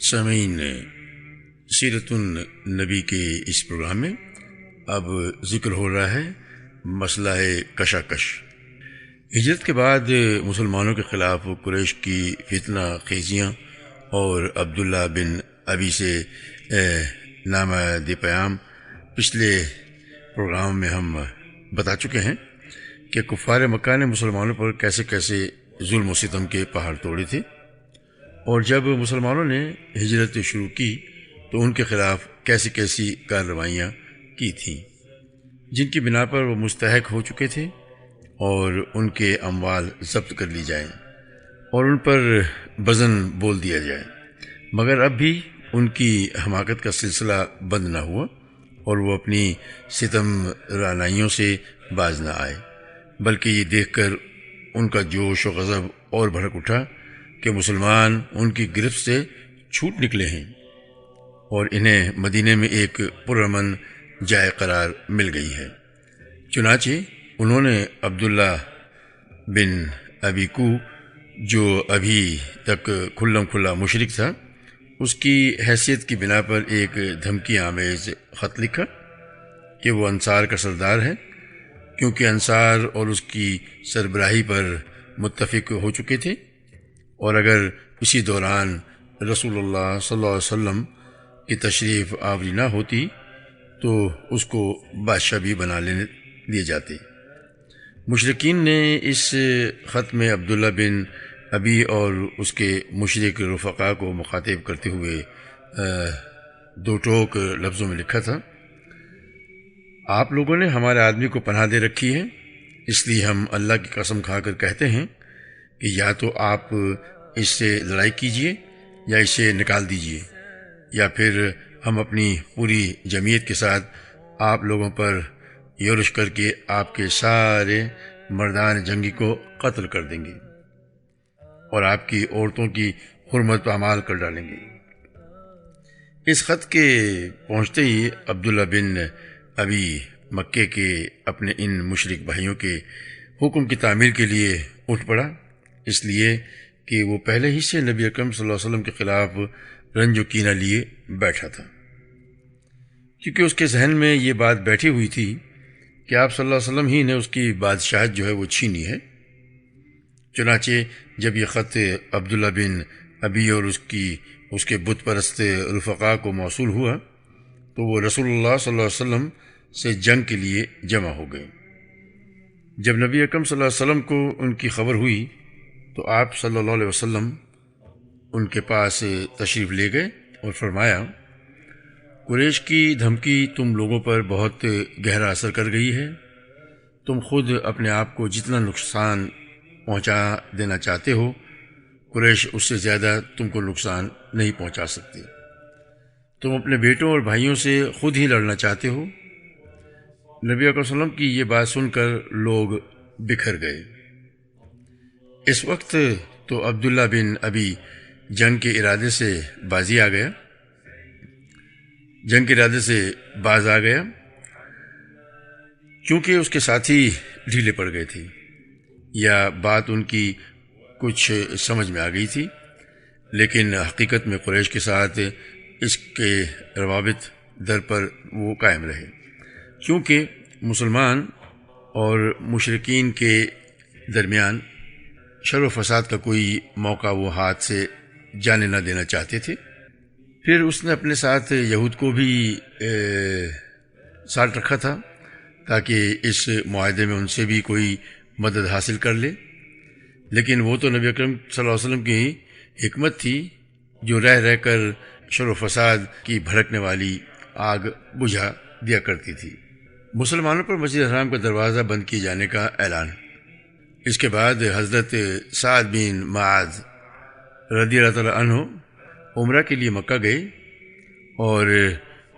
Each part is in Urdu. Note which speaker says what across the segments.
Speaker 1: سامعین، سیرت النبی کے اس پروگرام میں اب ذکر ہو رہا ہے مسئلہ کشاکش۔ ہجرت کے بعد مسلمانوں کے خلاف قریش کی فتنہ خیزیاں اور عبداللہ بن ابی سے نامہ پیام پچھلے پروگرام میں ہم بتا چکے ہیں کہ کفار مکہ نے مسلمانوں پر کیسے کیسے ظلم و ستم کے پہاڑ توڑے تھے، اور جب مسلمانوں نے ہجرت شروع کی تو ان کے خلاف کیسی کیسی کارروائیاں کی تھیں جن کی بنا پر وہ مستحق ہو چکے تھے، اور ان کے اموال ضبط کر لی جائیں اور ان پر بزن بول دیا جائے، مگر اب بھی ان کی حماقت کا سلسلہ بند نہ ہوا اور وہ اپنی ستم رانائیوں سے باز نہ آئے، بلکہ یہ دیکھ کر ان کا جوش و غضب اور بھڑک اٹھا کہ مسلمان ان کی گرفت سے چھوٹ نکلے ہیں اور انہیں مدینے میں ایک پرامن جائے قرار مل گئی ہے۔ چنانچہ انہوں نے عبداللہ بن ابی کو، جو ابھی تک کھلم کھلا مشرک تھا، اس کی حیثیت کی بنا پر ایک دھمکی آمیز خط لکھا کہ وہ انصار کا سردار ہے، کیونکہ انصار اور اس کی سربراہی پر متفق ہو چکے تھے، اور اگر اسی دوران رسول اللہ صلی اللہ علیہ وسلم کی تشریف آوری نہ ہوتی تو اس کو بادشاہ بھی بنا لیے جاتے۔ مشرکین نے اس خط میں عبداللہ بن ابی اور اس کے مشرک رفقا کو مخاطب کرتے ہوئے دو ٹوک لفظوں میں لکھا تھا: آپ لوگوں نے ہمارے آدمی کو پناہ دے رکھی ہے، اس لیے ہم اللہ کی قسم کھا کر کہتے ہیں کہ یا تو آپ اس سے لڑائی کیجئے یا اسے نکال دیجئے، یا پھر ہم اپنی پوری جمعیت کے ساتھ آپ لوگوں پر یورش کر کے آپ کے سارے مردان جنگی کو قتل کر دیں گے اور آپ کی عورتوں کی حرمت پامال کر ڈالیں گے۔ اس خط کے پہنچتے ہی عبداللہ بن ابی مکے کے اپنے ان مشرک بھائیوں کے حکم کی تعمیل کے لیے اٹھ پڑا، اس لیے کہ وہ پہلے ہی سے نبی اکرم صلی اللہ علیہ وسلم کے خلاف رنج و کینہ لیے بیٹھا تھا، کیونکہ اس کے ذہن میں یہ بات بیٹھی ہوئی تھی کہ آپ صلی اللہ علیہ وسلم ہی نے اس کی بادشاہت جو ہے وہ چھینی ہے۔ چنانچہ جب یہ خط عبداللہ بن ابی اور اس کے بت پرست رفقا کو موصول ہوا تو وہ رسول اللہ صلی اللہ علیہ وسلم سے جنگ کے لیے جمع ہو گئے۔ جب نبی اکرم صلی اللہ علیہ وسلم کو ان کی خبر ہوئی تو آپ صلی اللہ علیہ وسلم ان کے پاس تشریف لے گئے اور فرمایا: قریش کی دھمکی تم لوگوں پر بہت گہرا اثر کر گئی ہے، تم خود اپنے آپ کو جتنا نقصان پہنچا دینا چاہتے ہو، قریش اس سے زیادہ تم کو نقصان نہیں پہنچا سکتے، تم اپنے بیٹوں اور بھائیوں سے خود ہی لڑنا چاہتے ہو۔ نبی اکرم صلی اللہ علیہ وسلم کی یہ بات سن کر لوگ بکھر گئے۔ اس وقت تو عبداللہ بن ابی جنگ کے ارادے سے باز آ گیا، کیونکہ اس کے ساتھی ڈھیلے پڑ گئے تھے یا بات ان کی کچھ سمجھ میں آ گئی تھی، لیکن حقیقت میں قریش کے ساتھ اس کے روابط در پر وہ قائم رہے، کیونکہ مسلمان اور مشرکین کے درمیان شر و فساد کا کوئی موقع وہ ہاتھ سے جانے نہ دینا چاہتے تھے۔ پھر اس نے اپنے ساتھ یہود کو بھی ساتھ رکھا تھا تاکہ اس معاہدے میں ان سے بھی کوئی مدد حاصل کر لے، لیکن وہ تو نبی اکرم صلی اللہ علیہ وسلم کی حکمت تھی جو رہ رہ کر شر و فساد کی بھڑکنے والی آگ بجھا دیا کرتی تھی۔ مسلمانوں پر مسجد حرام کا دروازہ بند کیے جانے کا اعلان۔ اس کے بعد حضرت سعد بن معاذ رضی اللہ تعالیٰ عنہ عمرہ کے لیے مکہ گئے اور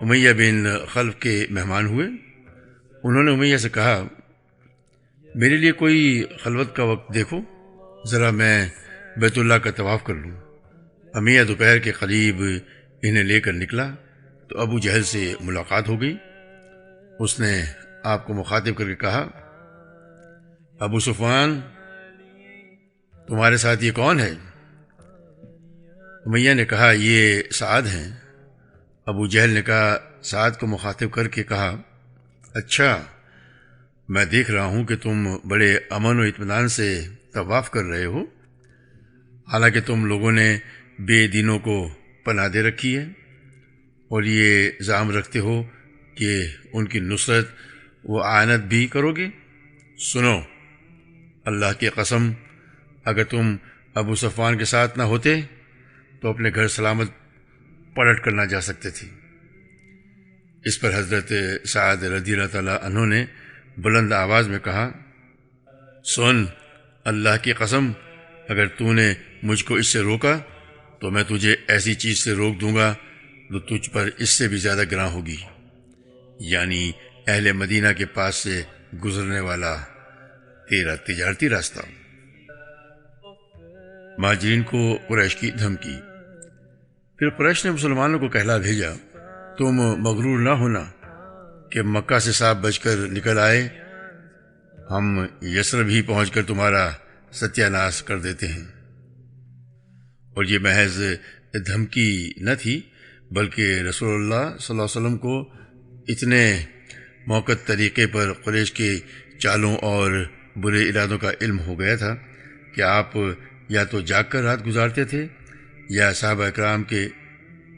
Speaker 1: امیہ بن خلف کے مہمان ہوئے۔ انہوں نے امیہ سے کہا: میرے لیے کوئی خلوت کا وقت دیکھو، ذرا میں بیت اللہ کا طواف کر لوں۔ امیہ دوپہر کے قریب انہیں لے کر نکلا تو ابو جہل سے ملاقات ہو گئی۔ اس نے آپ کو مخاطب کر کے کہا: ابو سفیان، تمہارے ساتھ یہ کون ہے؟ امیہ نے کہا یہ سعد ہیں۔ ابو جہل نے کہا سعد کو مخاطب کر کے کہا اچھا، میں دیکھ رہا ہوں کہ تم بڑے امن و اطمینان سے طواف کر رہے ہو، حالانکہ تم لوگوں نے بے دینوں کو پناہ دے رکھی ہے اور یہ زعم رکھتے ہو کہ ان کی نصرت و اعانت بھی کرو گے۔ سنو، اللہ کی قسم، اگر تم ابو صفوان کے ساتھ نہ ہوتے تو اپنے گھر سلامت پلٹ کر نہ جا سکتے تھے۔ اس پر حضرت سعد رضی اللہ تعالیٰ عنہ نے بلند آواز میں کہا سن، اللہ کی قسم، اگر تو نے مجھ کو اس سے روکا تو میں تجھے ایسی چیز سے روک دوں گا جو تجھ پر اس سے بھی زیادہ گراں ہوگی، یعنی اہل مدینہ کے پاس سے گزرنے والا تیرا تجارتی راستہ۔ مہاجرین کو قریش کی دھمکی۔ پھر قریش نے مسلمانوں کو کہلا بھیجا تم مغرور نہ ہونا کہ مکہ سے صاف بچ کر نکل آئے، ہم یثرب ہی پہنچ کر تمہارا ستیہ ناش کر دیتے ہیں۔ اور یہ محض دھمکی نہ تھی، بلکہ رسول اللہ صلی اللہ علیہ وسلم کو اتنے موقع طریقے پر قریش کے چالوں اور برے ارادوں کا علم ہو گیا تھا کہ آپ یا تو جاگ کر رات گزارتے تھے یا صحابہ اکرام کے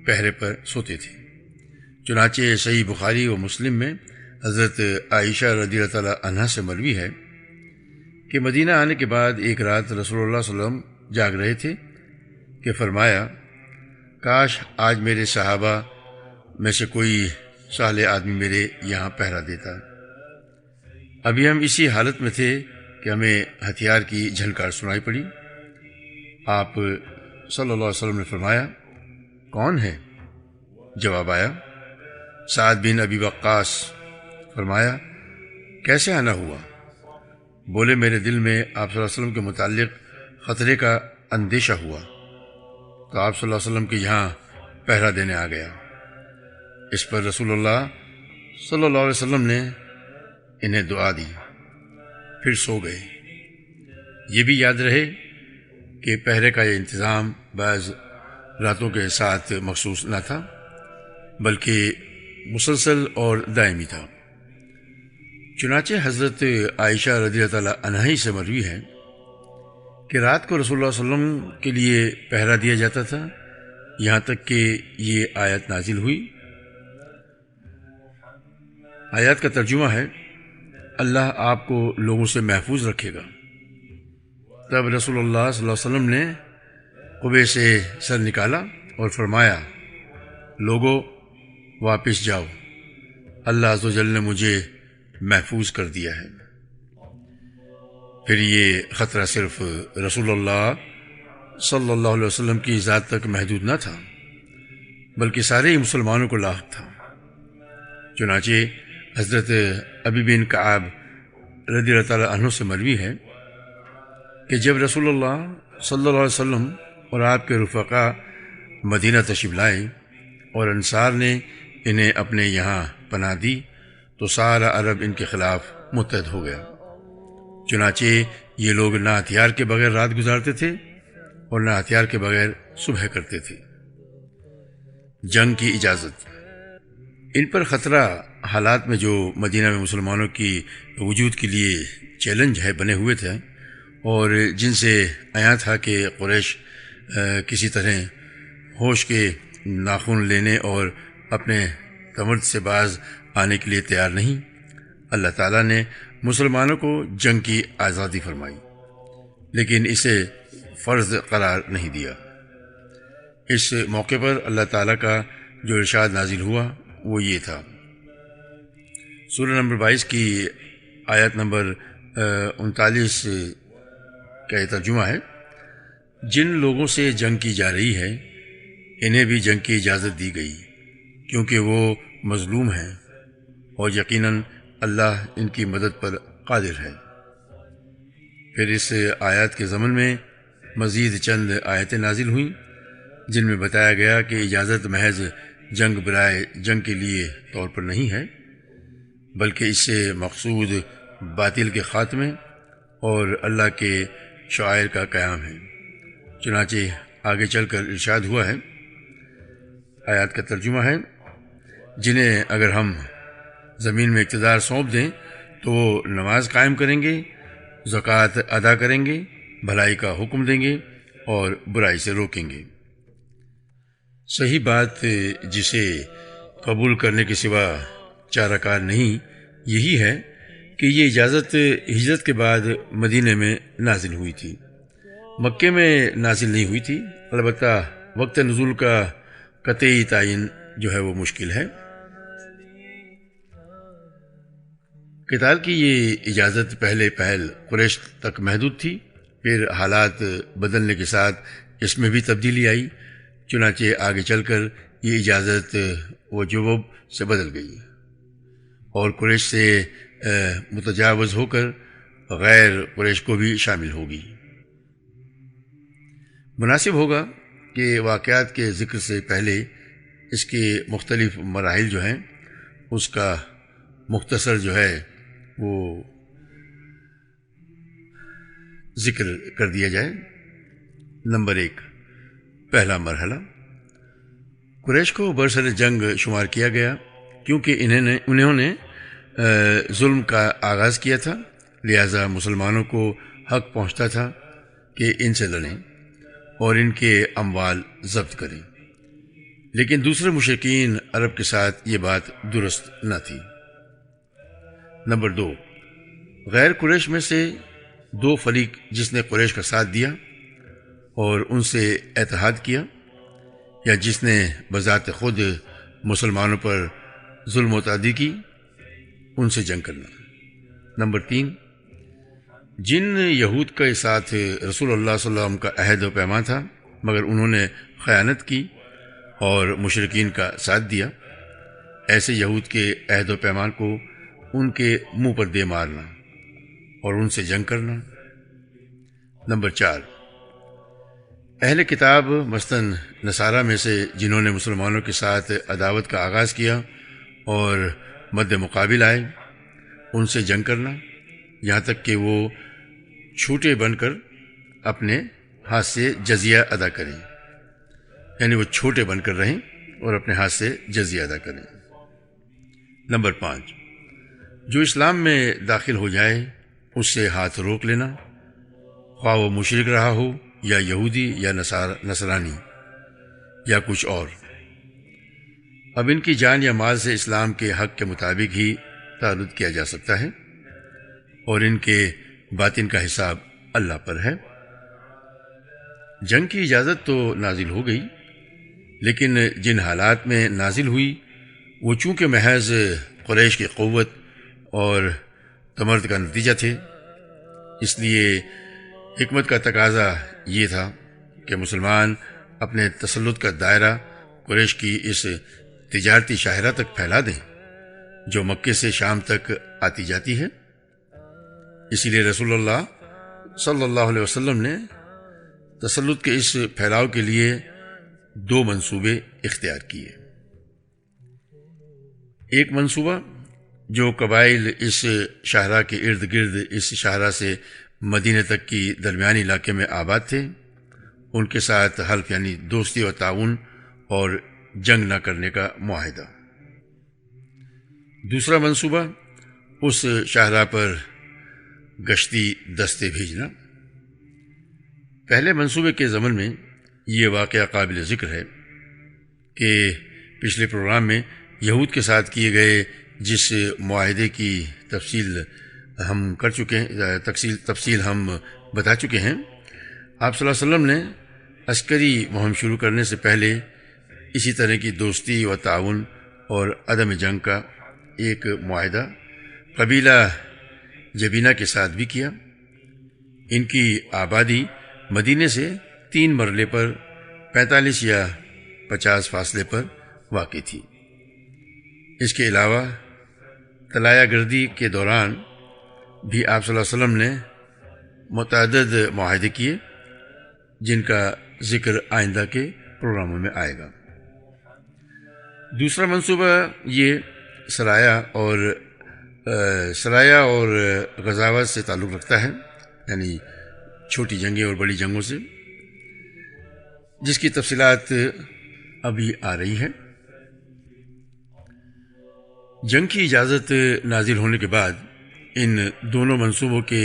Speaker 1: پہرے پر سوتے تھے۔ چنانچہ صحیح بخاری و مسلم میں حضرت عائشہ رضی اللہ تعالیٰ عنہا سے مروی ہے کہ مدینہ آنے کے بعد ایک رات رسول اللہ صلی اللہ علیہ وسلم جاگ رہے تھے کہ فرمایا کاش آج میرے صحابہ میں سے کوئی صالح آدمی میرے یہاں پہرا دیتا۔ ابھی ہم اسی حالت میں تھے کہ ہمیں ہتھیار کی جھنکار سنائی پڑی۔ آپ صلی اللہ علیہ وسلم نے فرمایا کون ہے؟ جواب آیا سعد بن ابی وقاص۔ فرمایا کیسے آنا ہوا؟ بولے میرے دل میں آپ صلی اللہ علیہ وسلم کے متعلق خطرے کا اندیشہ ہوا تو آپ صلی اللہ علیہ وسلم کے یہاں پہرا دینے آ گیا۔ اس پر رسول اللہ صلی اللہ علیہ وسلم نے انہیں دعا دی، پھر سو گئے۔ یہ بھی یاد رہے کہ پہرے کا یہ انتظام بعض راتوں کے ساتھ مخصوص نہ تھا، بلکہ مسلسل اور دائمی تھا۔ چنانچہ حضرت عائشہ رضی اللہ تعالیٰ عنہا ہی سے مروی ہے کہ رات کو رسول اللہ صلی اللہ علیہ وسلم کے لیے پہرا دیا جاتا تھا، یہاں تک کہ یہ آیت نازل ہوئی۔ آیات کا ترجمہ ہے اللہ آپ کو لوگوں سے محفوظ رکھے گا۔ تب رسول اللہ صلی اللہ علیہ وسلم نے قبے سے سر نکالا اور فرمایا لوگو واپس جاؤ، اللہ عز و جل نے مجھے محفوظ کر دیا ہے۔ پھر یہ خطرہ صرف رسول اللہ صلی اللہ علیہ وسلم کی ذات تک محدود نہ تھا، بلکہ سارے ہی مسلمانوں کو لاحق تھا۔ چنانچہ حضرت ابی بن کعب رضی اللہ تعالیٰ عنہ سے مروی ہے کہ جب رسول اللہ صلی اللہ علیہ وسلم اور آپ کے رفقا مدینہ تشریف لائے اور انصار نے انہیں اپنے یہاں پناہ دی تو سارا عرب ان کے خلاف متحد ہو گیا۔ چنانچہ یہ لوگ نہ ہتھیار کے بغیر رات گزارتے تھے اور نہ ہتھیار کے بغیر صبح کرتے تھے۔ جنگ کی اجازت۔ ان پر خطرہ حالات میں جو مدینہ میں مسلمانوں کی وجود کے لیے چیلنج ہے بنے ہوئے تھے اور جن سے عیاں تھا کہ قریش کسی طرح ہوش کے ناخن لینے اور اپنے تمرد سے باز آنے کے لیے تیار نہیں، اللہ تعالیٰ نے مسلمانوں کو جنگ کی آزادی فرمائی، لیکن اسے فرض قرار نہیں دیا۔ اس موقع پر اللہ تعالیٰ کا جو ارشاد نازل ہوا وہ یہ تھا۔ سورہ نمبر 22 کی آیت نمبر 39 کا یہ ترجمہ ہے جن لوگوں سے جنگ کی جا رہی ہے انہیں بھی جنگ کی اجازت دی گئی کیونکہ وہ مظلوم ہیں اور یقیناً اللہ ان کی مدد پر قادر ہے۔ پھر اس آیات کے ضمن میں مزید چند آیتیں نازل ہوئیں جن میں بتایا گیا کہ اجازت محض جنگ برائے جنگ کے لیے طور پر نہیں ہے، بلکہ اس سے مقصود باطل کے خاتمے اور اللہ کے شعائر کا قیام ہے۔ چنانچہ آگے چل کر ارشاد ہوا ہے، آیات کا ترجمہ ہے، جنہیں اگر ہم زمین میں اقتدار سونپ دیں تو وہ نماز قائم کریں گے، زکوٰۃ ادا کریں گے، بھلائی کا حکم دیں گے اور برائی سے روکیں گے۔ صحیح بات جسے قبول کرنے کے سوا چارہ کار نہیں یہی ہے کہ یہ اجازت ہجرت کے بعد مدینے میں نازل ہوئی تھی، مکے میں نازل نہیں ہوئی تھی۔ البتہ وقت نزول کا قطعی تعین جو ہے وہ مشکل ہے۔ قتال کی یہ اجازت پہلے قریش تک محدود تھی، پھر حالات بدلنے کے ساتھ اس میں بھی تبدیلی آئی، چنانچہ آگے چل کر یہ اجازت وجوب سے بدل گئی اور قریش سے متجاوز ہو کر غیر قریش کو بھی شامل ہوگی۔ مناسب ہوگا کہ واقعات کے ذکر سے پہلے اس کے مختلف مراحل جو ہیں اس کا مختصر جو ہے وہ ذکر کر دیا جائے۔ نمبر 1، پہلا مرحلہ، قریش کو برسر جنگ شمار کیا گیا کیونکہ انہوں نے ظلم کا آغاز کیا تھا، لہذا مسلمانوں کو حق پہنچتا تھا کہ ان سے لڑیں اور ان کے اموال ضبط کریں، لیکن دوسرے مشرکین عرب کے ساتھ یہ بات درست نہ تھی۔ نمبر 2، غیر قریش میں سے دو فریق جس نے قریش کا ساتھ دیا اور ان سے اتحاد کیا، یا جس نے بذات خود مسلمانوں پر ظلم و تعدی کی، ان سے جنگ کرنا۔ نمبر 3، جن یہود کے ساتھ رسول اللہ صلی اللہ علیہ وسلم کا عہد و پیمان تھا مگر انہوں نے خیانت کی اور مشرکین کا ساتھ دیا، ایسے یہود کے عہد و پیمان کو ان کے منہ پر دے مارنا اور ان سے جنگ کرنا۔ نمبر 4، اہل کتاب مثلاً نصارہ میں سے جنہوں نے مسلمانوں کے ساتھ عداوت کا آغاز کیا اور مد مقابل آئے، ان سے جنگ کرنا یہاں تک کہ وہ چھوٹے بن کر اپنے ہاتھ سے جزیہ ادا کریں، یعنی وہ چھوٹے بن کر رہیں اور اپنے ہاتھ سے جزیہ ادا کریں۔ نمبر 5، جو اسلام میں داخل ہو جائے اس سے ہاتھ روک لینا، خواہ وہ مشرک رہا ہو یا یہودی یا نصرانی یا کچھ اور۔ اب ان کی جان یا مال سے اسلام کے حق کے مطابق ہی تعرض کیا جا سکتا ہے اور ان کے باطن کا حساب اللہ پر ہے۔ جنگ کی اجازت تو نازل ہو گئی، لیکن جن حالات میں نازل ہوئی وہ چونکہ محض قریش کی قوت اور تمرد کا نتیجہ تھے، اس لیے حکمت کا تقاضا یہ تھا کہ مسلمان اپنے تسلط کا دائرہ قریش کی اس تجارتی شاہراہ تک پھیلا دیں جو مکے سے شام تک آتی جاتی ہے۔ اسی لیے رسول اللہ صلی اللہ علیہ وسلم نے تسلط کے اس پھیلاؤ کے لیے دو منصوبے اختیار کیے۔ ایک منصوبہ جو قبائل اس شاہراہ کے ارد گرد اس شاہراہ سے مدینہ تک کی درمیانی علاقے میں آباد تھے، ان کے ساتھ حلف یعنی دوستی و تعاون اور جنگ نہ کرنے کا معاہدہ۔ دوسرا منصوبہ اس شاہراہ پر گشتی دستے بھیجنا۔ پہلے منصوبے کے ضمن میں یہ واقعہ قابل ذکر ہے کہ پچھلے پروگرام میں یہود کے ساتھ کیے گئے جس معاہدے کی تفصیل ہم کر چکے ہیں، تفصیل ہم بتا چکے ہیں، آپ صلی اللہ علیہ وسلم نے عسکری مہم شروع کرنے سے پہلے اسی طرح کی دوستی و تعاون اور عدم جنگ کا ایک معاہدہ قبیلہ جبینہ کے ساتھ بھی کیا۔ ان کی آبادی مدینے سے 3 مرلے پر 45 یا 50 فاصلے پر واقع تھی۔ اس کے علاوہ طلایہ گردی کے دوران بھی آپ صلی اللہ علیہ وسلم نے متعدد معاہدے کیے جن کا ذکر آئندہ کے پروگراموں میں آئے گا۔ دوسرا منصوبہ یہ سرایہ اور غزوات سے تعلق رکھتا ہے، یعنی چھوٹی جنگیں اور بڑی جنگوں سے۔ جس کی تفصیلات ابھی آ رہی ہے۔ جنگ کی اجازت نازل ہونے کے بعد ان دونوں منصوبوں کے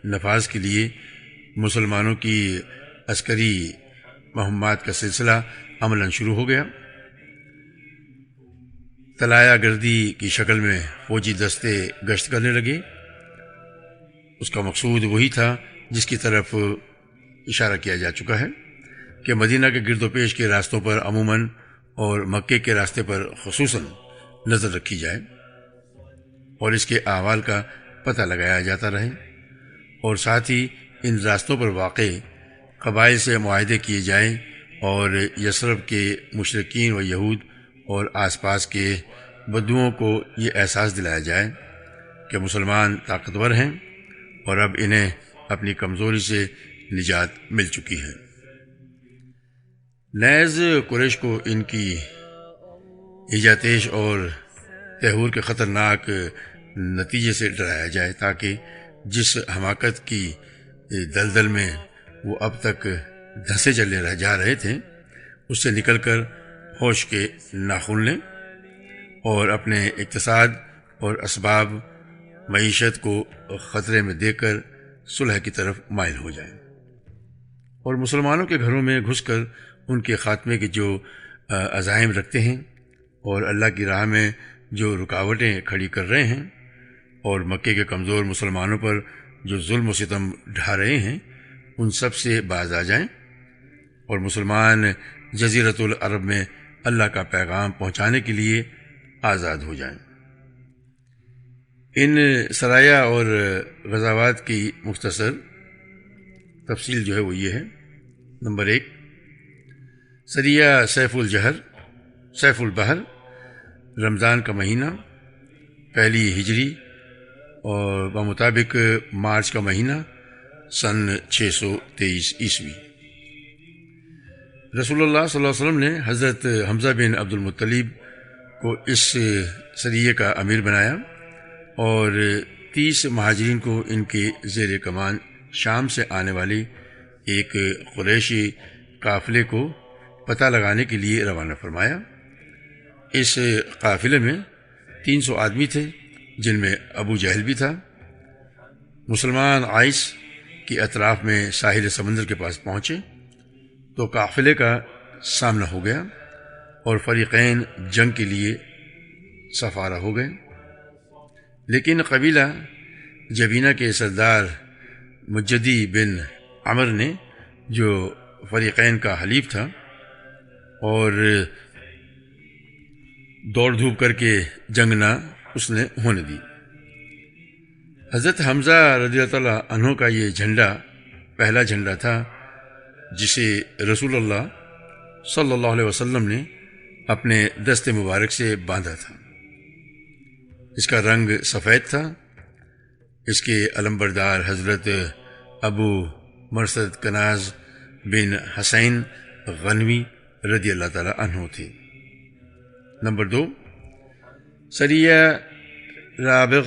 Speaker 1: نفاذ کے لیے مسلمانوں کی عسکری مہمات کا سلسلہ عملاً شروع ہو گیا۔ طلایہ گردی کی شکل میں فوجی دستے گشت کرنے لگے۔ اس کا مقصود وہی تھا جس کی طرف اشارہ کیا جا چکا ہے کہ مدینہ کے گرد و پیش کے راستوں پر عموماً اور مکے کے راستے پر خصوصاً نظر رکھی جائے اور اس کے احوال کا پتہ لگایا جاتا رہے، اور ساتھ ہی ان راستوں پر واقع قبائل سے معاہدے کیے جائیں اور یثرب کے مشرکین و یہود اور آس پاس کے بدوؤں کو یہ احساس دلایا جائے کہ مسلمان طاقتور ہیں اور اب انہیں اپنی کمزوری سے نجات مل چکی ہے۔ نیز قریش کو ان کی ایجاتیش اور تیہور کے خطرناک نتیجے سے ڈرایا جائے تاکہ جس حماقت کی دلدل میں وہ اب تک دھنسے چلے جا رہے تھے اس سے نکل کر ہوش کے ناخن لیں اور اپنے اقتصاد اور اسباب معیشت کو خطرے میں دے کر صلح کی طرف مائل ہو جائیں، اور مسلمانوں کے گھروں میں گھس کر ان کے خاتمے کے جو عزائم رکھتے ہیں اور اللہ کی راہ میں جو رکاوٹیں کھڑی کر رہے ہیں اور مکے کے کمزور مسلمانوں پر جو ظلم و ستم ڈھا رہے ہیں ان سب سے باز آ جائیں اور مسلمان جزیرۃ العرب میں اللہ کا پیغام پہنچانے کے لیے آزاد ہو جائیں۔ ان سرایا اور غزوات کی مختصر تفصیل جو ہے وہ یہ ہے۔ نمبر 1، سریہ سیف البحر، رمضان کا مہینہ، پہلی ہجری اور بمطابق مارچ کا مہینہ، سن 623 عیسوی۔ رسول اللہ صلی اللہ علیہ وسلم نے حضرت حمزہ بن عبد المطلب کو اس سریے کا امیر بنایا اور 30 مہاجرین کو ان کے زیر کمان شام سے آنے والی ایک قریشی قافلے کو پتہ لگانے کے لیے روانہ فرمایا۔ اس قافلے میں 300 آدمی تھے جن میں ابو جہل بھی تھا۔ مسلمان عائس کے اطراف میں ساحل سمندر کے پاس پہنچے تو قافلے کا سامنا ہو گیا اور فریقین جنگ کے لیے سفارہ ہو گئے، لیکن قبیلہ جبینہ کے سردار مجدی بن عمر نے جو فریقین کا حلیف تھا اور دوڑ دھوپ کر کے جنگ نہ اس نے ہونے دی۔ حضرت حمزہ رضی اللہ تعالیٰ عنہ کا یہ جھنڈا پہلا جھنڈا تھا جسے رسول اللہ صلی اللہ علیہ وسلم نے اپنے دست مبارک سے باندھا تھا۔ اس کا رنگ سفید تھا۔ اس کے علمبردار حضرت ابو مرثد کناز بن حسین غنوی رضی اللہ تعالیٰ عنہ تھے۔ نمبر 2، سریہ رابغ،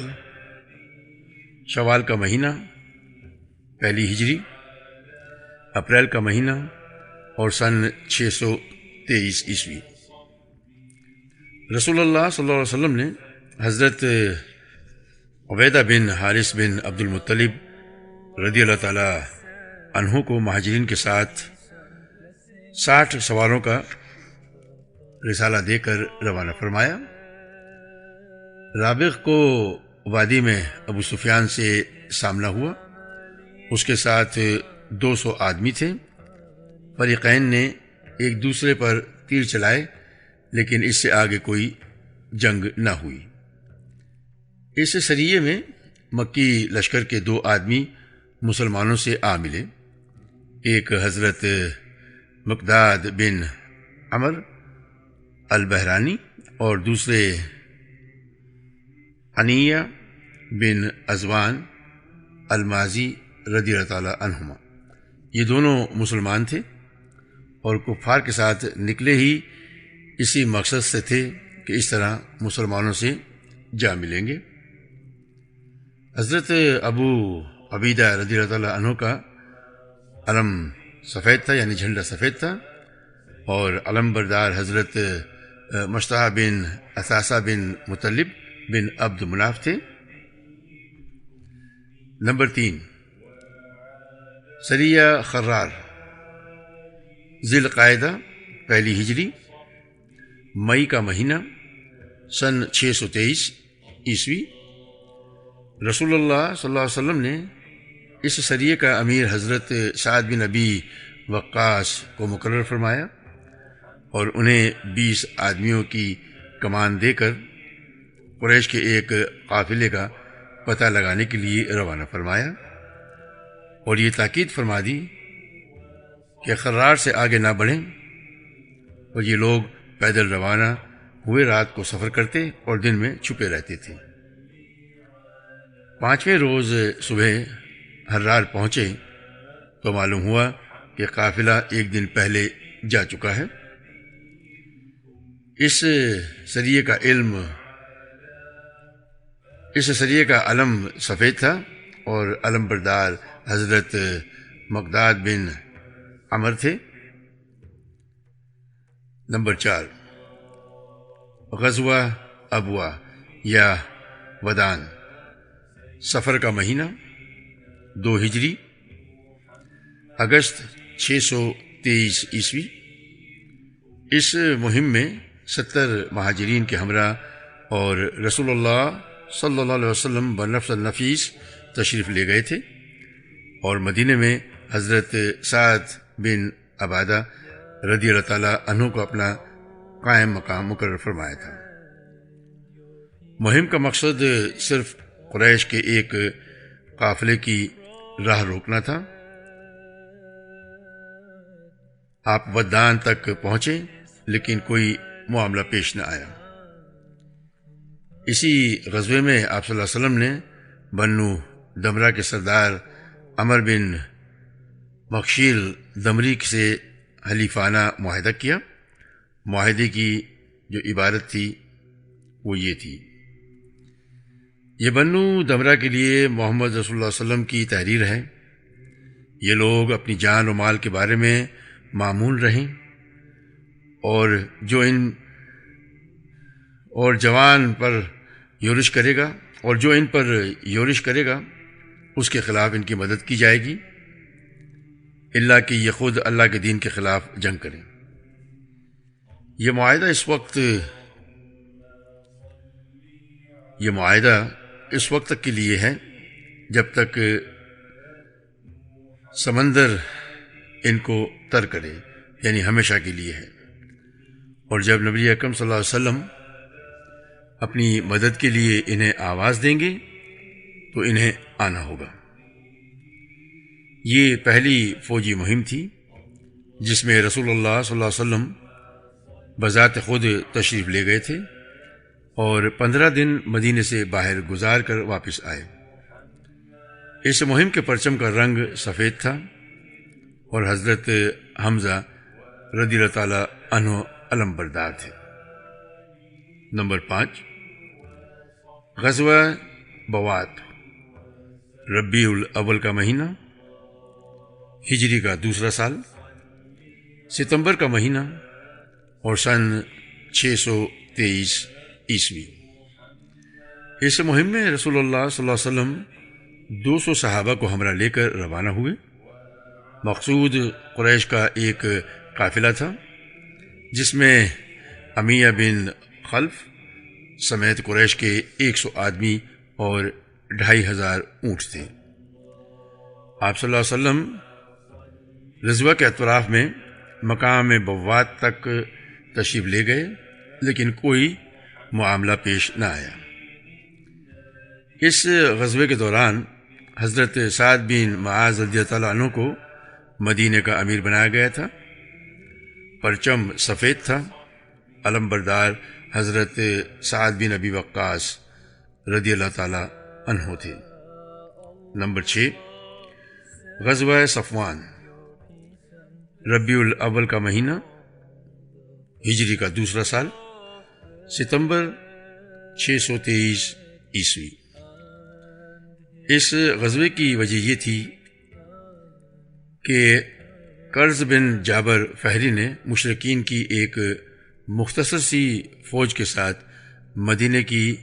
Speaker 1: شوال کا مہینہ، پہلی ہجری، اپریل کا مہینہ اور سن 623 عیسوی۔ رسول اللہ صلی اللہ علیہ وسلم نے حضرت عبیدہ بن حارث بن عبد المطلب رضی اللہ تعالیٰ عنہ کو مہاجرین کے ساتھ 60 سواروں کا رسالہ دے کر روانہ فرمایا۔ رابغ کو وادی میں ابو سفیان سے سامنا ہوا۔ اس کے ساتھ 200 آدمی تھے۔ فریقین نے ایک دوسرے پر تیر چلائے لیکن اس سے آگے کوئی جنگ نہ ہوئی۔ اس سریے میں مکی لشکر کے 2 آدمی مسلمانوں سے آ ملے، ایک حضرت مقداد بن عمر البحرانی اور دوسرے عنیہ بن ازوان المازی رضی اللہ تعالیٰ عنہما۔ یہ دونوں مسلمان تھے اور کفار کے ساتھ نکلے ہی اسی مقصد سے تھے کہ اس طرح مسلمانوں سے جا ملیں گے۔ حضرت ابو عبیدہ رضی اللہ تعالیٰ عنہ کا علم سفید تھا، یعنی جھنڈا سفید تھا، اور علم بردار حضرت مشتاح بن اثاثہ بن مطلب بن عبد مناف تھے۔ نمبر 3، سریہ خرار، ذی القعدہ پہلی ہجری، مئی کا مہینہ، سن 623 عیسوی۔ رسول اللہ صلی اللہ علیہ وسلم نے اس سریے کا امیر حضرت سعد بن ابی وقاص کو مقرر فرمایا اور انہیں 20 آدمیوں کی کمان دے کر قریش کے ایک قافلے کا پتہ لگانے کے لیے روانہ فرمایا، اور یہ تاکید فرما دی کہ خرار سے آگے نہ بڑھیں، اور یہ لوگ پیدل روانہ ہوئے رات کو سفر کرتے اور دن میں چھپے رہتے تھے۔ 5ویں روز صبح حرار پہنچے تو معلوم ہوا کہ قافلہ ایک دن پہلے جا چکا ہے۔ اس سریے کا علم سفید تھا اور علم بردار حضرت مقداد بن عمر تھے۔ نمبر 4، غزوہ ابوا یا ودان، سفر کا مہینہ، 2 ہجری، اگست 623 عیسوی۔ اس مہم میں 70 مہاجرین کے ہمراہ اور رسول اللہ صلی اللہ علیہ وسلم بنفس النفیس تشریف لے گئے تھے، اور مدینہ میں حضرت سعد بن عبادہ رضی اللہ تعالیٰ عنہ کو اپنا قائم مقام مقرر فرمایا تھا۔ مہم کا مقصد صرف قریش کے ایک قافلے کی راہ روکنا تھا۔ آپ ودان تک پہنچے لیکن کوئی معاملہ پیش نہ آیا۔ اسی غزوے میں آپ صلی اللہ علیہ وسلم نے بنو دمرہ کے سردار عمر بن مخشیل دمری سے حلیفانہ معاہدہ کیا۔ معاہدے کی جو عبارت تھی وہ یہ تھی: یہ بنو دمرہ کے لیے محمد رسول اللہ علیہ وسلم کی تحریر ہے، یہ لوگ اپنی جان و مال کے بارے میں مامون رہیں، اور جوان پر یورش کرے گا، اور جو ان پر یورش کرے گا اس کے خلاف ان کی مدد کی جائے گی، الا کہ یہ خود اللہ کے دین کے خلاف جنگ کریں۔ یہ معاہدہ اس وقت تک کے لیے ہے جب تک سمندر ان کو تر کرے، یعنی ہمیشہ کے لیے ہے، اور جب نبی اکرم صلی اللہ علیہ وسلم اپنی مدد کے لیے انہیں آواز دیں گے تو انہیں آنا ہوگا۔ یہ پہلی فوجی مہم تھی جس میں رسول اللہ صلی اللہ علیہ وسلم بذات خود تشریف لے گئے تھے اور 15 دن مدینے سے باہر گزار کر واپس آئے۔ اس مہم کے پرچم کا رنگ سفید تھا اور حضرت حمزہ رضی اللہ تعالیٰ عنہ علم بردار تھے۔ نمبر 5، غزوہ بوات، ربیع الاول کا مہینہ، ہجری کا 2 سال، ستمبر کا مہینہ، اور سن 623 عیسوی۔ اس مہم میں رسول اللہ صلی اللہ علیہ وسلم 200 صحابہ کو ہمراہ لے کر روانہ ہوئے۔ مقصود قریش کا ایک قافلہ تھا جس میں امیہ بن خلف سمیت قریش کے 100 آدمی اور 2500 اونٹ تھے۔ آپ صلی اللہ علیہ وسلم رضوہ کے اطراف میں مقام بوات تک تشریف لے گئے لیکن کوئی معاملہ پیش نہ آیا۔ اس غزوے کے دوران حضرت سعد بن معاذ رضی اللہ تعالیٰ عنہ کو مدینے کا امیر بنایا گیا تھا۔ پرچم سفید تھا۔ علم بردار حضرت سعد بن ابی وقاص رضی اللہ تعالیٰ عنہ تھے۔ نمبر 6، غزوہ صفوان، ربیع الاول کا مہینہ، ہجری کا 2 سال، ستمبر 623 عیسوی۔ اس غزوے کی وجہ یہ تھی کہ قرظ بن جابر فہری نے مشرکین کی ایک مختصر سی فوج کے ساتھ مدینے کی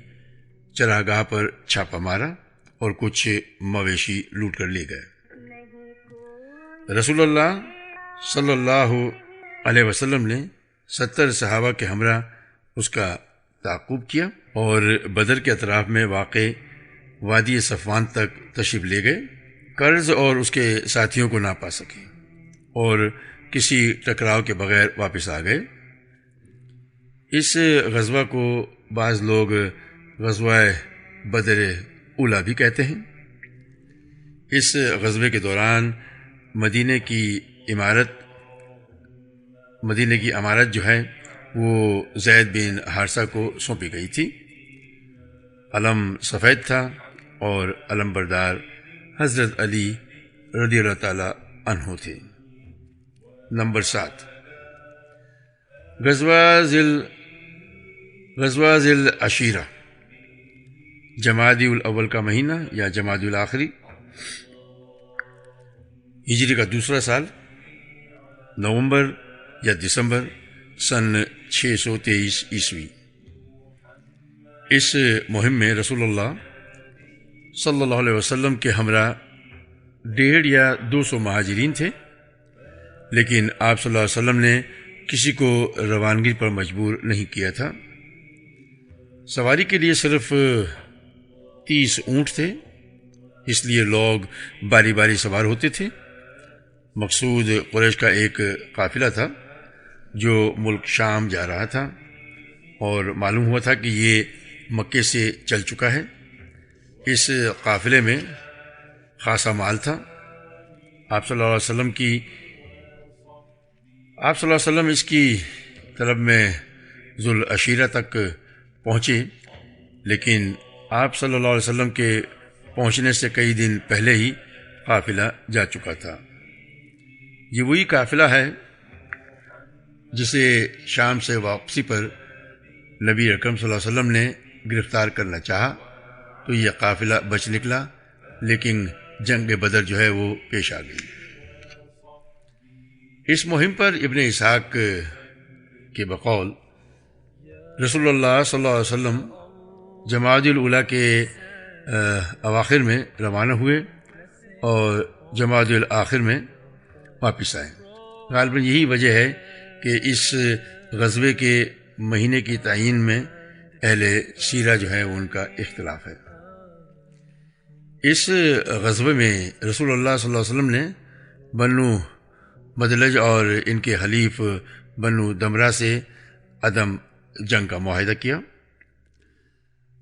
Speaker 1: چراگاہ پر چھاپا مارا اور کچھ مویشی لوٹ کر لے گئے۔ رسول اللہ صلی اللہ علیہ وسلم نے 70 صحابہ کے ہمراہ اس کا تعاقب کیا اور بدر کے اطراف میں واقع وادی صفوان تک تشریف لے گئے۔ قرظ اور اس کے ساتھیوں کو نہ پا سکے اور کسی ٹکراؤ کے بغیر واپس آ گئے۔ اس غزوہ کو بعض لوگ غزوہ بدر اولیٰ بھی کہتے ہیں۔ اس غزوے کے دوران مدینے کی عمارت جو ہے وہ زید بن حارثہ کو سونپی گئی تھی۔ علم سفید تھا اور علم بردار حضرت علی رضی اللہ تعالی عنہ تھے۔ نمبر 7، غزوہ ذی العشیرہ، جمادی الاول کا مہینہ یا جمادی الاخری، ہجری کا دوسرا سال، نومبر یا دسمبر سن 623 عیسوی۔ اس مہم میں رسول اللہ صلی اللہ علیہ وسلم کے ہمراہ 150 یا 200 مہاجرین تھے، لیکن آپ صلی اللہ علیہ وسلم نے کسی کو روانگی پر مجبور نہیں کیا تھا۔ سواری کے لیے صرف 30 اونٹ تھے، اس لیے لوگ باری باری سوار ہوتے تھے۔ مقصود قریش کا ایک قافلہ تھا جو ملک شام جا رہا تھا اور معلوم ہوا تھا کہ یہ مکے سے چل چکا ہے۔ اس قافلے میں خاصا مال تھا۔ آپ صلی اللہ علیہ وسلم اس کی طلب میں ذو العشیرہ تک پہنچے، لیکن آپ صلی اللہ علیہ وسلم کے پہنچنے سے کئی دن پہلے ہی قافلہ جا چکا تھا۔ یہ وہی قافلہ ہے جسے شام سے واپسی پر نبی اکرم صلی اللہ علیہ وسلم نے گرفتار کرنا چاہا تو یہ قافلہ بچ نکلا، لیکن جنگ بدر جو ہے وہ پیش آ گئی۔ اس مہم پر ابن اسحاق کے بقول رسول اللہ صلی اللہ علیہ وسلم جمادی الاولیٰ کے اواخر میں روانہ ہوئے اور جمادی الآخر میں واپس آئے۔ غالباً یہی وجہ ہے کہ اس غزوے کے مہینے کی تعین میں اہل سیرہ جو ہے ان کا اختلاف ہے۔ اس غزوے میں رسول اللہ صلی اللہ علیہ وسلم نے بنو مدلج اور ان کے حلیف بنو دمرہ سے عدم جنگ کا معاہدہ کیا۔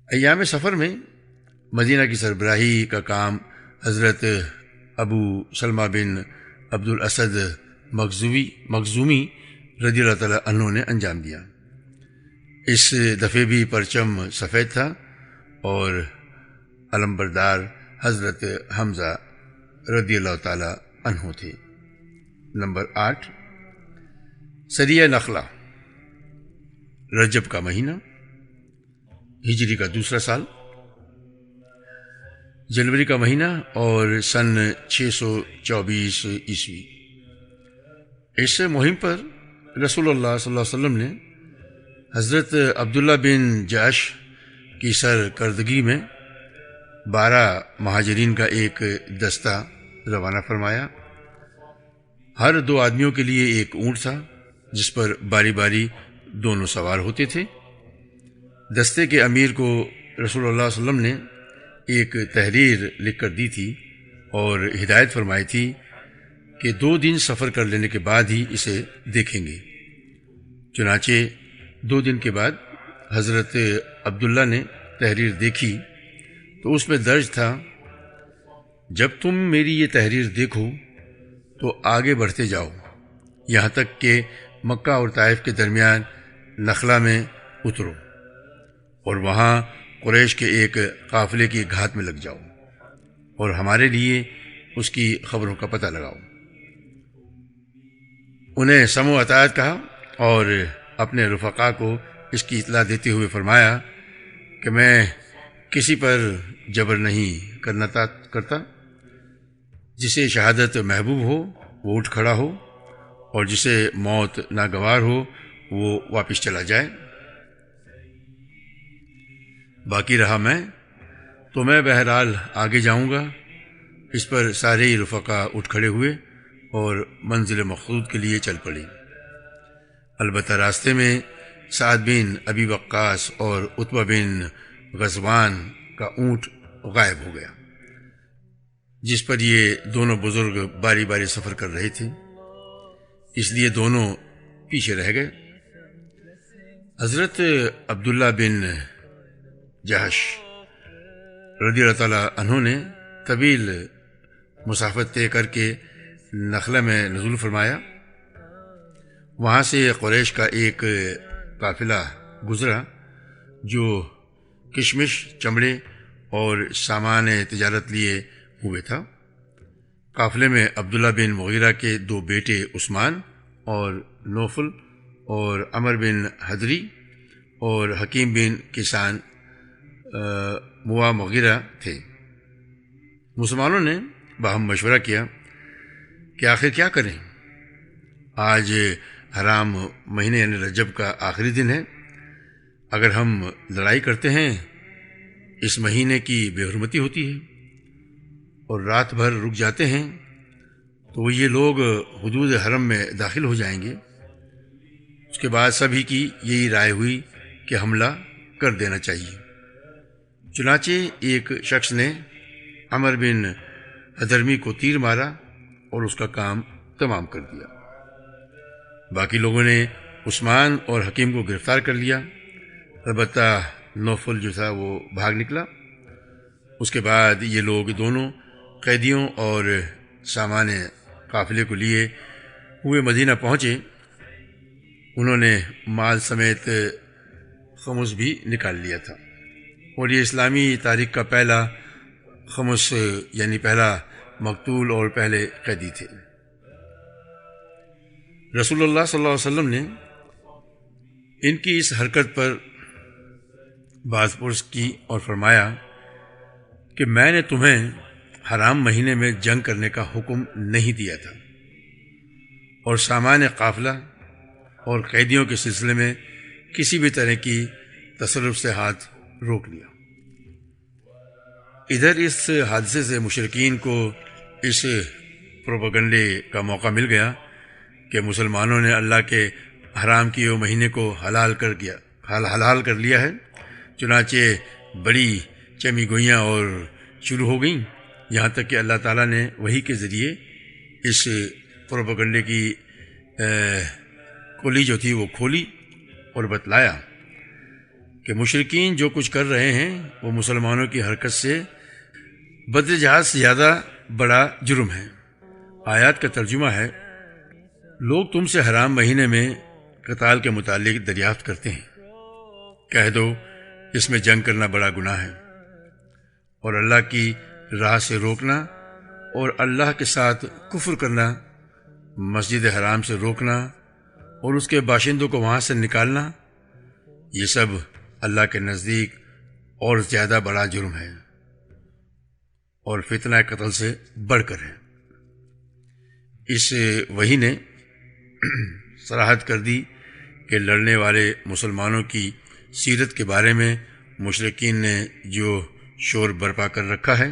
Speaker 1: ایام سفر میں مدینہ کی سربراہی کا کام حضرت ابو سلمہ بن عبد الاسد مخزومی رضی اللہ تعالیٰ عنہ نے انجام دیا۔ اس دفعے بھی پرچم سفید تھا اور علمبردار حضرت حمزہ رضی اللہ تعالیٰ عنہ تھے۔ نمبر 8، سریہ نخلہ، رجب کا مہینہ، ہجری کا دوسرا سال، جنوری کا مہینہ اور سن 624 عیسوی۔ اس مہم پر رسول اللہ صلی اللہ علیہ وسلم نے حضرت عبداللہ بن جعش کی سرکردگی میں 12 مہاجرین کا ایک دستہ روانہ فرمایا۔ ہر 2 آدمیوں کے لیے ایک اونٹ تھا جس پر باری باری دونوں سوار ہوتے تھے۔ دستے کے امیر کو رسول اللہ صلی اللہ علیہ وسلم نے ایک تحریر لکھ کر دی تھی اور ہدایت فرمائی تھی کہ 2 دن سفر کر لینے کے بعد ہی اسے دیکھیں گے۔ چنانچہ 2 دن کے بعد حضرت عبداللہ نے تحریر دیکھی تو اس میں درج تھا، جب تم میری یہ تحریر دیکھو تو آگے بڑھتے جاؤ یہاں تک کہ مکہ اور طائف کے درمیان نخلا میں اترو اور وہاں قریش کے ایک قافلے کی گھات میں لگ جاؤ اور ہمارے لیے اس کی خبروں کا پتہ لگاؤ۔ انہیں سمع و اطاعت کہا اور اپنے رفقا کو اس کی اطلاع دیتے ہوئے فرمایا کہ میں کسی پر جبر نہیں کرتا، جسے شہادت محبوب ہو وہ اٹھ کھڑا ہو اور جسے موت ناگوار ہو وہ واپس چلا جائے۔ باقی رہا میں تو میں بہرحال آگے جاؤں گا۔ اس پر سارے ہی رفقا اٹھ کھڑے ہوئے اور منزل مقصود کے لیے چل پڑے۔ البتہ راستے میں سعد بن ابی وقاص اور عتبہ بن غزوان کا اونٹ غائب ہو گیا، جس پر یہ دونوں بزرگ باری باری سفر کر رہے تھے، اس لیے دونوں پیچھے رہ گئے۔ حضرت عبداللہ بن جہش رضی اللہ تعالیٰ عنہ نے طویل مسافت طے کر کے نخلہ میں نزول فرمایا۔ وہاں سے قریش کا ایک قافلہ گزرا جو کشمش، چمڑے اور سامان تجارت لیے ہوئے تھا۔ قافلے میں عبداللہ بن مغیرہ کے 2 بیٹے عثمان اور نوفل اور عمر بن حدری اور حکیم بن کسان موا مغیرہ تھے۔ مسلمانوں نے باہم مشورہ کیا کہ آخر کیا کریں؟ آج حرام مہینے یعنی رجب کا آخری دن ہے۔ اگر ہم لڑائی کرتے ہیں اس مہینے کی بے حرمتی ہوتی ہے، اور رات بھر رک جاتے ہیں تو یہ لوگ حدود حرم میں داخل ہو جائیں گے۔ اس کے بعد سبھی کی یہی رائے ہوئی کہ حملہ کر دینا چاہیے۔ چنانچہ ایک شخص نے عمر بن حضرمی کو تیر مارا اور اس کا کام تمام کر دیا۔ باقی لوگوں نے عثمان اور حکیم کو گرفتار کر لیا، البتہ نوفل جو تھا وہ بھاگ نکلا۔ اس کے بعد یہ لوگ دونوں قیدیوں اور سامان قافلے کو لیے ہوئے مدینہ پہنچے۔ انہوں نے مال سمیت خمس بھی نکال لیا تھا، اور یہ اسلامی تاریخ کا پہلا خمس یعنی پہلا مقتول اور پہلے قیدی تھے۔ رسول اللہ صلی اللہ علیہ وسلم نے ان کی اس حرکت پر باز پرس کی اور فرمایا کہ میں نے تمہیں حرام مہینے میں جنگ کرنے کا حکم نہیں دیا تھا، اور سامان قافلہ اور قیدیوں کے سلسلے میں کسی بھی طرح کی تصرف سے ہاتھ روک لیا۔ ادھر اس حادثے سے مشرکین کو اس پروپیگنڈے کا موقع مل گیا کہ مسلمانوں نے اللہ کے حرام کیے ہوئے مہینے کو حلال کر لیا ہے۔ چنانچہ بڑی چمی گوئیاں اور شروع ہو گئیں، یہاں تک کہ اللہ تعالیٰ نے وحی کے ذریعے اس پروپیگنڈے کی کلی جو تھی وہ کھولی اور بتلایا کہ مشرکین جو کچھ کر رہے ہیں وہ مسلمانوں کی حرکت سے بدر جہاد سے زیادہ بڑا جرم ہے۔ آیات کا ترجمہ ہے، لوگ تم سے حرام مہینے میں قتال کے متعلق دریافت کرتے ہیں، کہہ دو اس میں جنگ کرنا بڑا گناہ ہے، اور اللہ کی راہ سے روکنا اور اللہ کے ساتھ کفر کرنا، مسجد حرام سے روکنا اور اس کے باشندوں کو وہاں سے نکالنا، یہ سب اللہ کے نزدیک اور زیادہ بڑا جرم ہے اور فتنہ قتل سے بڑھ کر ہے۔ اس وحی نے صراحت کر دی کہ لڑنے والے مسلمانوں کی سیرت کے بارے میں مشرکین نے جو شور برپا کر رکھا ہے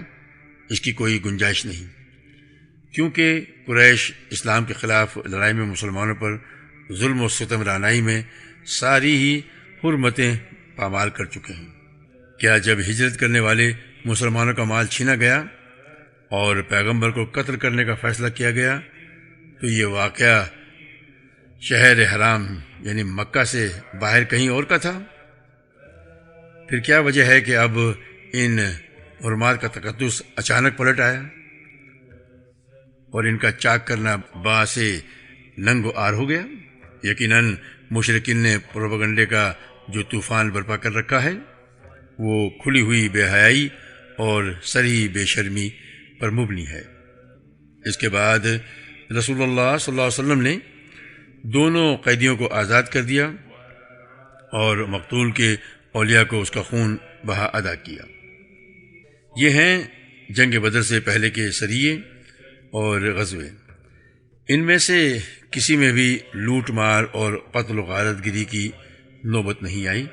Speaker 1: اس کی کوئی گنجائش نہیں، کیونکہ قریش اسلام کے خلاف لڑائی میں مسلمانوں پر ظلم و ستم رانائی میں ساری ہی حرمتیں پامال کر چکے ہیں۔ کیا جب ہجرت کرنے والے مسلمانوں کا مال چھینا گیا اور پیغمبر کو قتل کرنے کا فیصلہ کیا گیا تو یہ واقعہ شہر حرام یعنی مکہ سے باہر کہیں اور کا تھا؟ پھر کیا وجہ ہے کہ اب ان حرمات کا تقدس اچانک پلٹ آیا اور ان کا چاک کرنا باعث ننگ و آر ہو گیا؟ یقیناً مشرکین نے پروپیگنڈے کا جو طوفان برپا کر رکھا ہے وہ کھلی ہوئی بے حیائی اور صریح بے شرمی پر مبنی ہے۔ اس کے بعد رسول اللہ صلی اللہ علیہ وسلم نے دونوں قیدیوں کو آزاد کر دیا اور مقتول کے اولیاء کو اس کا خون بہا ادا کیا۔ یہ ہیں جنگ بدر سے پہلے کے سریے اور غزوے۔ ان میں سے کسی میں بھی لوٹ مار اور قتل و غارت گری کی نوبت نہیں آئی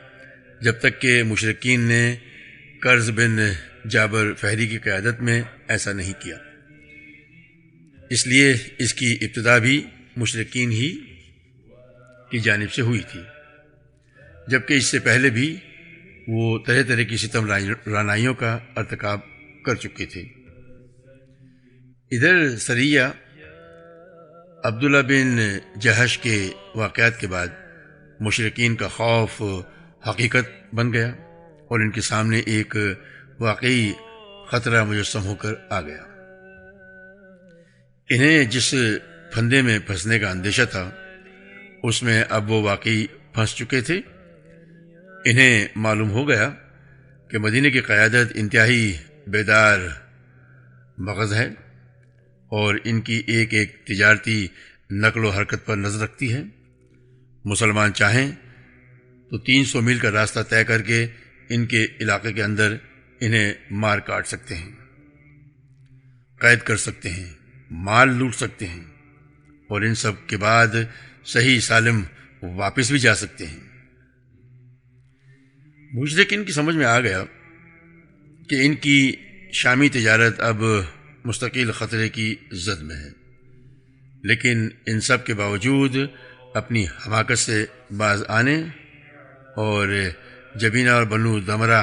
Speaker 1: جب تک کہ مشرکین نے قرظ بن جابر فہری کی قیادت میں ایسا نہیں کیا۔ اس لیے اس کی ابتدا بھی مشرکین ہی کی جانب سے ہوئی تھی، جبکہ اس سے پہلے بھی وہ طرح طرح کی ستم رانائیوں کا ارتکاب کر چکے تھے۔ ادھر سریہ عبداللہ بن جہش کے واقعات کے بعد مشرکین کا خوف حقیقت بن گیا اور ان کے سامنے ایک واقعی خطرہ مجسم ہو کر آ گیا۔ انہیں جس پھندے میں پھنسنے کا اندیشہ تھا اس میں اب وہ واقعی پھنس چکے تھے۔ انہیں معلوم ہو گیا کہ مدینہ کی قیادت انتہائی بیدار مغز ہے اور ان کی ایک ایک تجارتی نقل و حرکت پر نظر رکھتی ہے۔ مسلمان چاہیں تو 300 میل کا راستہ طے کر کے ان کے علاقے کے اندر انہیں مار کاٹ سکتے ہیں، قید کر سکتے ہیں، مال لوٹ سکتے ہیں اور ان سب کے بعد صحیح سالم واپس بھی جا سکتے ہیں۔ مشرکین کی سمجھ میں آ گیا کہ ان کی شامی تجارت اب مستقل خطرے کی زد میں ہے، لیکن ان سب کے باوجود اپنی حماقت سے باز آنے اور جبینہ اور بنو دمرہ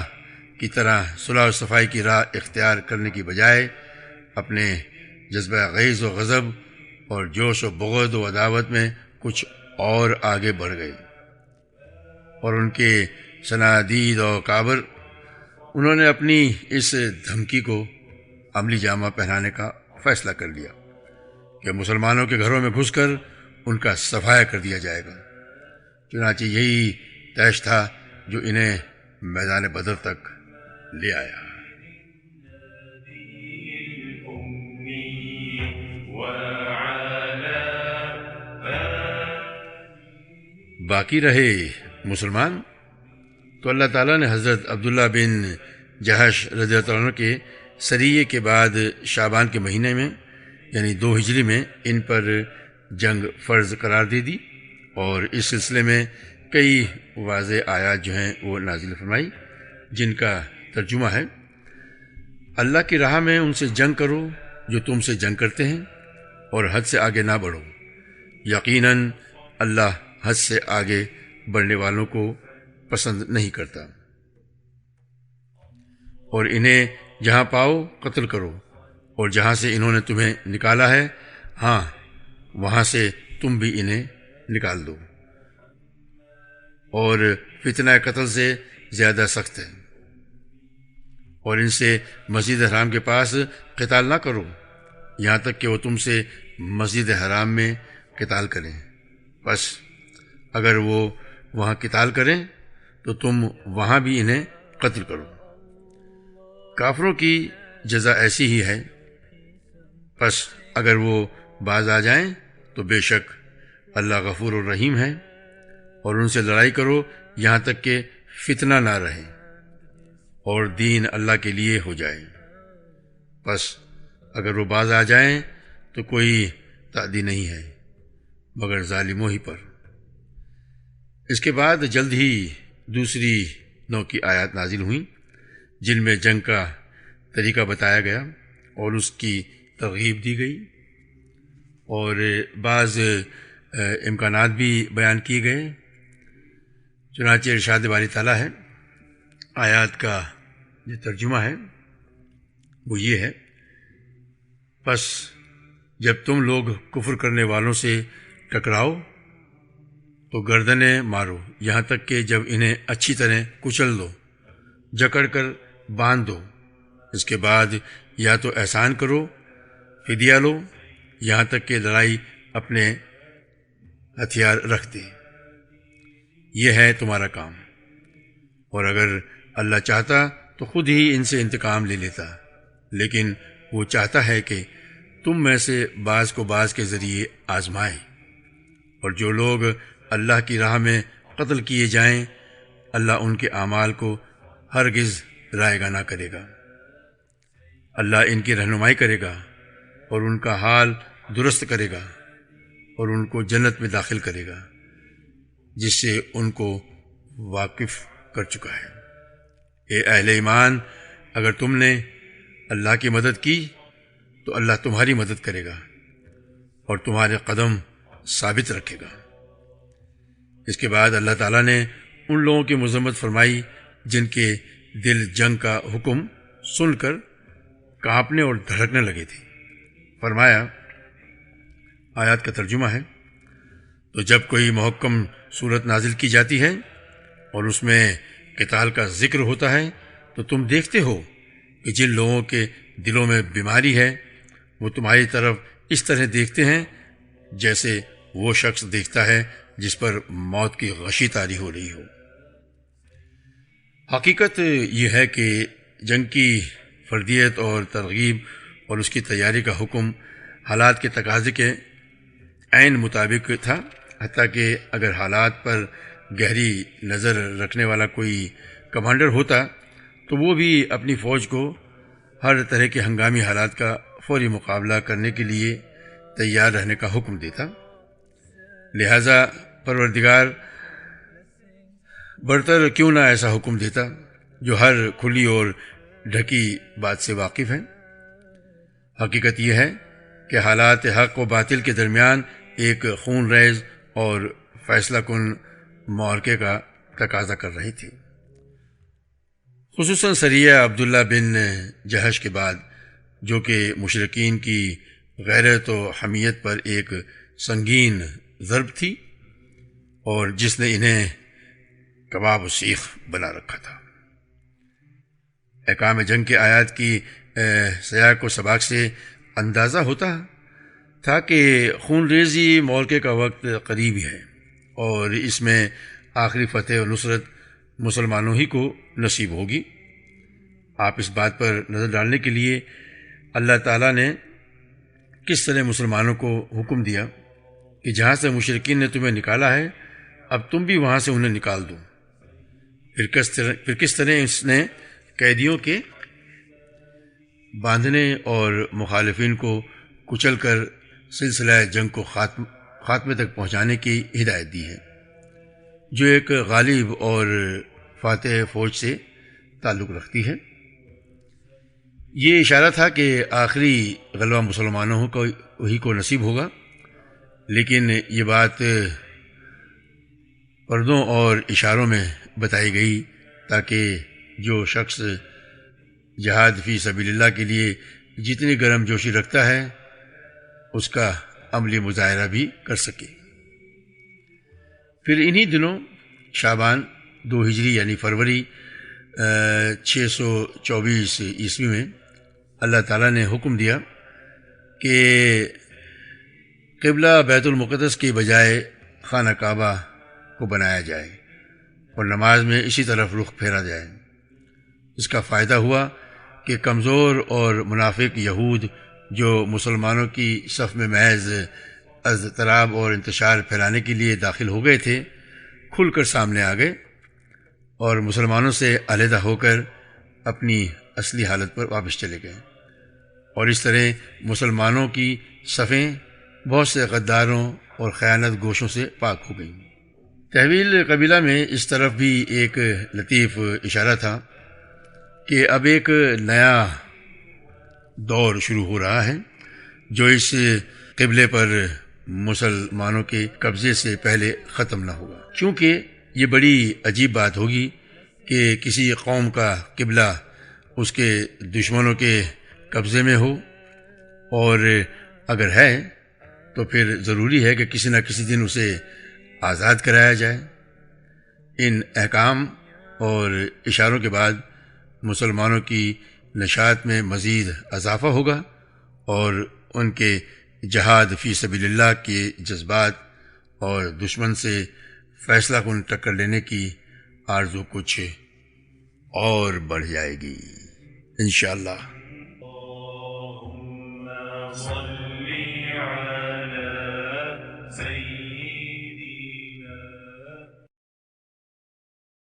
Speaker 1: کی طرح صلح و صفائی کی راہ اختیار کرنے کی بجائے اپنے جذبہ غیظ و غضب اور جوش و بغض و عداوت میں کچھ اور آگے بڑھ گئے، اور ان کے صنادید و کابر انہوں نے اپنی اس دھمکی کو عملی جامہ پہنانے کا فیصلہ کر لیا کہ مسلمانوں کے گھروں میں گھس کر ان کا صفایا کر دیا جائے گا۔ چنانچہ یہی طیش تھا جو انہیں میدان بدر تک لے آیا۔ باقی رہے مسلمان تو اللہ تعالیٰ نے حضرت عبداللہ بن جہش رضی اللہ عنہ کے سریے کے بعد شعبان کے مہینے میں یعنی 2 ہجری میں ان پر جنگ فرض قرار دے دی، اور اس سلسلے میں کئی واضح آیات جو ہیں وہ نازل فرمائی، جن کا ترجمہ ہے: اللہ کی راہ میں ان سے جنگ کرو جو تم سے جنگ کرتے ہیں، اور حد سے آگے نہ بڑھو، یقیناً اللہ حد سے آگے بڑھنے والوں کو پسند نہیں کرتا، اور انہیں جہاں پاؤ قتل کرو، اور جہاں سے انہوں نے تمہیں نکالا ہے ہاں وہاں سے تم بھی انہیں نکال دو، اور فتنہ قتل سے زیادہ سخت ہے، اور ان سے مسجد حرام کے پاس قتال نہ کرو یہاں تک کہ وہ تم سے مسجد حرام میں قتال کریں، بس اگر وہ وہاں قتال کریں تو تم وہاں بھی انہیں قتل کرو۔ کافروں کی جزا ایسی ہی ہے، پس اگر وہ باز آ جائیں تو بے شک اللہ غفور الرحیم ہے، اور ان سے لڑائی کرو یہاں تک کہ فتنہ نہ رہے اور دین اللہ کے لیے ہو جائے، پس اگر وہ باز آ جائیں تو کوئی تعدی نہیں ہے مگر ظالموں ہی پر۔ اس کے بعد جلد ہی دوسری نوع کی آیات نازل ہوئیں جن میں جنگ کا طریقہ بتایا گیا اور اس کی ترغیب دی گئی، اور بعض امکانات بھی بیان کیے گئے۔ چنانچہ ارشاد باری تعالیٰ ہے، آیات کا جو ترجمہ ہے وہ یہ ہے: پس جب تم لوگ کفر کرنے والوں سے ٹکراؤ تو گردنیں مارو یہاں تک کہ جب انہیں اچھی طرح کچل دو، جکڑ کر باندھ دو، اس کے بعد یا تو احسان کرو، فدیہ لو یہاں تک کہ لڑائی اپنے ہتھیار رکھ دے، یہ ہے تمہارا کام، اور اگر اللہ چاہتا تو خود ہی ان سے انتقام لے لیتا، لیکن وہ چاہتا ہے کہ تم میں سے بعض کو بعض کے ذریعے آزمائے، اور جو لوگ اللہ کی راہ میں قتل کیے جائیں اللہ ان کے اعمال کو ہرگز رائے گاہ نہ کرے گا، اللہ ان کی رہنمائی کرے گا اور ان کا حال درست کرے گا، اور ان کو جنت میں داخل کرے گا جس سے ان کو واقف کر چکا ہے۔ اے اہل ایمان، اگر تم نے اللہ کی مدد کی تو اللہ تمہاری مدد کرے گا اور تمہارے قدم ثابت رکھے گا۔ اس کے بعد اللہ تعالیٰ نے ان لوگوں کی مذمت فرمائی جن کے دل جنگ کا حکم سن کر کانپنے اور دھڑکنے لگے تھے۔ فرمایا، آیات کا ترجمہ ہے، تو جب کوئی محکم صورت نازل کی جاتی ہے اور اس میں قتال کا ذکر ہوتا ہے تو تم دیکھتے ہو کہ جن لوگوں کے دلوں میں بیماری ہے وہ تمہاری طرف اس طرح دیکھتے ہیں جیسے وہ شخص دیکھتا ہے جس پر موت کی غشی طاری ہو رہی ہو۔ حقیقت یہ ہے کہ جنگ کی فردیت اور ترغیب اور اس کی تیاری کا حکم حالات کے تقاضے کے عین مطابق تھا، حتیٰ کہ اگر حالات پر گہری نظر رکھنے والا کوئی کمانڈر ہوتا تو وہ بھی اپنی فوج کو ہر طرح کے ہنگامی حالات کا فوری مقابلہ کرنے کے لیے تیار رہنے کا حکم دیتا۔ لہذا پروردگار برتر کیوں نہ ایسا حکم دیتا جو ہر کھلی اور ڈھکی بات سے واقف ہے۔ حقیقت یہ ہے کہ حالات حق و باطل کے درمیان ایک خون ریز اور فیصلہ کن معرکے کا تقاضا کر رہی تھی، خصوصاً سریہ عبداللہ بن جہش کے بعد، جو کہ مشرکین کی غیرت و حمیت پر ایک سنگین ضرب تھی اور جس نے انہیں کباب و سیخ بنا رکھا تھا۔ احکام جنگ کے آیات کی سیاق و سباق سے اندازہ ہوتا تھا کہ خون ریزی معرکے کا وقت قریب ہے اور اس میں آخری فتح و نصرت مسلمانوں ہی کو نصیب ہوگی۔ آپ اس بات پر نظر ڈالنے کے لیے اللہ تعالیٰ نے کس طرح مسلمانوں کو حکم دیا کہ جہاں سے مشرکین نے تمہیں نکالا ہے اب تم بھی وہاں سے انہیں نکال دو۔ پھر کس طرح اس نے قیدیوں کے باندھنے اور مخالفین کو کچل کر سلسلہ جنگ کو خاتمے تک پہنچانے کی ہدایت دی ہے، جو ایک غالب اور فاتح فوج سے تعلق رکھتی ہے۔ یہ اشارہ تھا کہ آخری غلبہ مسلمانوں کو ہی کو نصیب ہوگا، لیکن یہ بات پردوں اور اشاروں میں بتائی گئی تاکہ جو شخص جہاد فی سبیل اللہ کے لیے جتنی گرم جوشی رکھتا ہے اس کا عملی مظاہرہ بھی کر سکے۔ پھر انہی دنوں شعبان 2 ہجری یعنی فروری 624 عیسوی میں اللہ تعالیٰ نے حکم دیا کہ قبلہ بیت المقدس کی بجائے خانہ کعبہ کو بنایا جائے اور نماز میں اسی طرف رخ پھیرا جائے۔ اس کا فائدہ ہوا کہ کمزور اور منافق یہود جو مسلمانوں کی صف میں محض اضطراب اور انتشار پھیلانے کے لیے داخل ہو گئے تھے، کھل کر سامنے آ گئے اور مسلمانوں سے علیحدہ ہو کر اپنی اصلی حالت پر واپس چلے گئے، اور اس طرح مسلمانوں کی صفیں بہت سے غداروں اور خیانت گوشوں سے پاک ہو گئیں۔ تحویل قبیلہ میں اس طرف بھی ایک لطیف اشارہ تھا کہ اب ایک نیا دور شروع ہو رہا ہے جو اس قبلے پر مسلمانوں کے قبضے سے پہلے ختم نہ ہوگا، کیونکہ یہ بڑی عجیب بات ہوگی کہ کسی قوم کا قبلہ اس کے دشمنوں کے قبضے میں ہو، اور اگر ہے تو پھر ضروری ہے کہ کسی نہ کسی دن اسے آزاد کرایا جائے۔ ان احکام اور اشاروں کے بعد مسلمانوں کی نشاط میں مزید اضافہ ہوگا اور ان کے جہاد فی سبیل اللہ کے جذبات اور دشمن سے فیصلہ کن ٹکر لینے کی آرزو کچھ اور بڑھ جائے گی انشاءاللہ۔